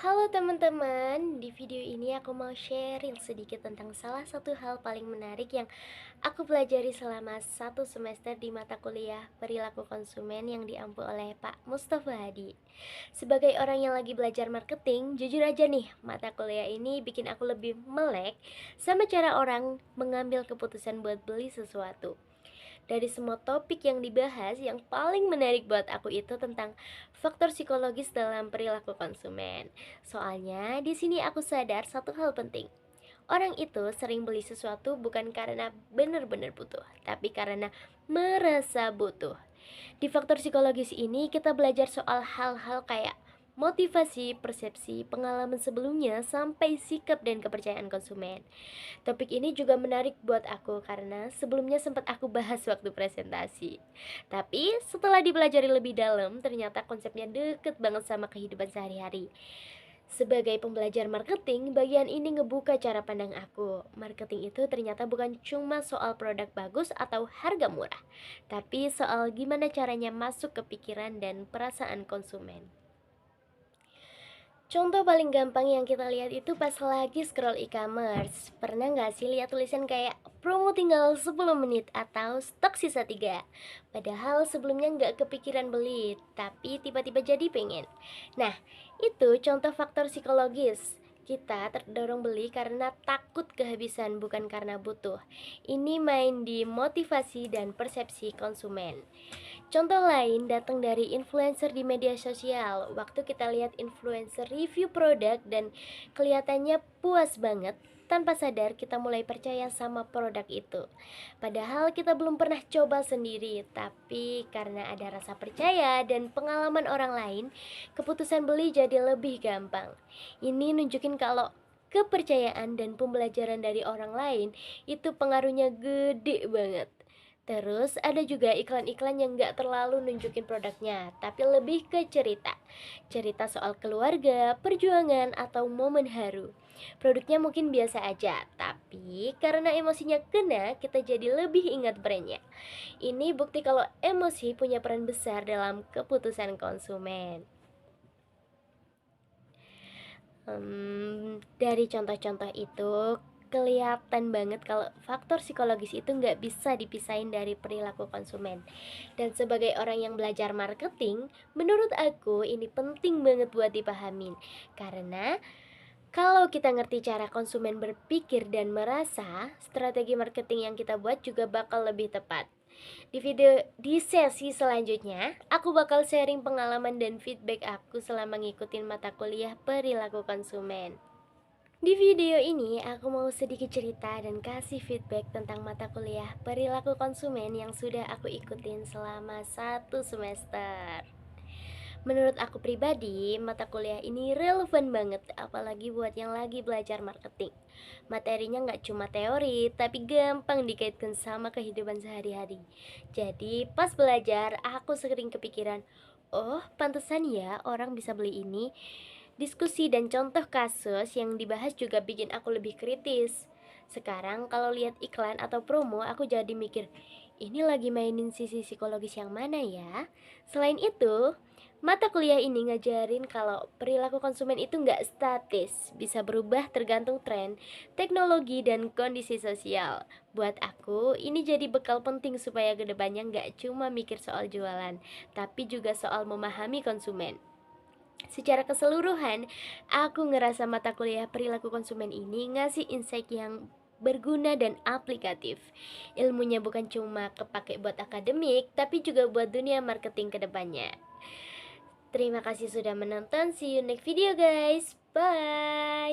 Halo teman-teman, di video ini aku mau sharing sedikit tentang salah satu hal paling menarik yang aku pelajari selama satu semester di mata kuliah perilaku konsumen yang diampu oleh Pak Mustafa Hadi. Sebagai orang yang lagi belajar marketing, jujur aja nih, mata kuliah ini bikin aku lebih melek sama cara orang mengambil keputusan buat beli sesuatu. Dari semua topik yang dibahas, yang paling menarik buat aku itu tentang faktor psikologis dalam perilaku konsumen. Soalnya di sini aku sadar satu hal penting. Orang itu sering beli sesuatu bukan karena benar-benar butuh, tapi karena merasa butuh. Di faktor psikologis ini kita belajar soal hal-hal kayak motivasi, persepsi, pengalaman sebelumnya, sampai sikap dan kepercayaan konsumen. Topik ini juga menarik buat aku karena sebelumnya sempat aku bahas waktu presentasi. Tapi setelah dipelajari lebih dalam, ternyata konsepnya deket banget sama kehidupan sehari-hari. Sebagai pembelajar marketing, bagian ini ngebuka cara pandang aku. Marketing itu ternyata bukan cuma soal produk bagus atau harga murah, tapi soal gimana caranya masuk ke pikiran dan perasaan konsumen. Contoh paling gampang yang kita lihat itu pas lagi scroll e-commerce. Pernah nggak sih lihat tulisan kayak promo tinggal 10 menit atau stok sisa 3? Padahal sebelumnya nggak kepikiran beli, tapi tiba-tiba jadi pengen. Nah, itu contoh faktor psikologis. Kita terdorong beli karena takut kehabisan, bukan karena butuh. Ini main di motivasi dan persepsi konsumen. Contoh lain datang dari influencer di media sosial. Waktu kita lihat influencer review produk dan kelihatannya puas banget, tanpa sadar kita mulai percaya sama produk itu. Padahal kita belum pernah coba sendiri, tapi karena ada rasa percaya dan pengalaman orang lain, keputusan beli jadi lebih gampang. Ini nunjukin kalau kepercayaan dan pembelajaran dari orang lain itu pengaruhnya gede banget. Terus ada juga iklan-iklan yang nggak terlalu nunjukin produknya, tapi lebih ke cerita. Cerita soal keluarga, perjuangan, atau momen haru. Produknya mungkin biasa aja, tapi karena emosinya kena, kita jadi lebih ingat brandnya. Ini bukti kalau emosi punya peran besar dalam keputusan konsumen. Dari contoh-contoh itu kelihatan banget kalau faktor psikologis itu nggak bisa dipisahin dari perilaku konsumen. Dan sebagai orang yang belajar marketing, menurut aku ini penting banget buat dipahamin. Karena kalau kita ngerti cara konsumen berpikir dan merasa, strategi marketing yang kita buat juga bakal lebih tepat. Di sesi selanjutnya, aku bakal sharing pengalaman dan feedback aku selama ngikutin mata kuliah perilaku konsumen. Di video ini, aku mau sedikit cerita dan kasih feedback tentang mata kuliah perilaku konsumen yang sudah aku ikutin selama satu semester. Menurut aku pribadi, mata kuliah ini relevan banget, apalagi buat yang lagi belajar marketing. Materinya nggak cuma teori, tapi gampang dikaitkan sama kehidupan sehari-hari. Jadi, pas belajar, aku sering kepikiran, oh, pantesan ya orang bisa beli ini. Diskusi dan contoh kasus yang dibahas juga bikin aku lebih kritis. Sekarang kalau lihat iklan atau promo, aku jadi mikir, ini lagi mainin sisi psikologis yang mana ya? Selain itu, mata kuliah ini ngajarin kalau perilaku konsumen itu nggak statis, bisa berubah tergantung tren, teknologi, dan kondisi sosial. Buat aku, ini jadi bekal penting supaya kedepannya nggak cuma mikir soal jualan, tapi juga soal memahami konsumen. Secara keseluruhan, aku ngerasa mata kuliah perilaku konsumen ini ngasih insight yang berguna dan aplikatif. Ilmunya bukan cuma kepake buat akademik, tapi juga buat dunia marketing kedepannya. Terima kasih sudah menonton. See you next video guys. Bye.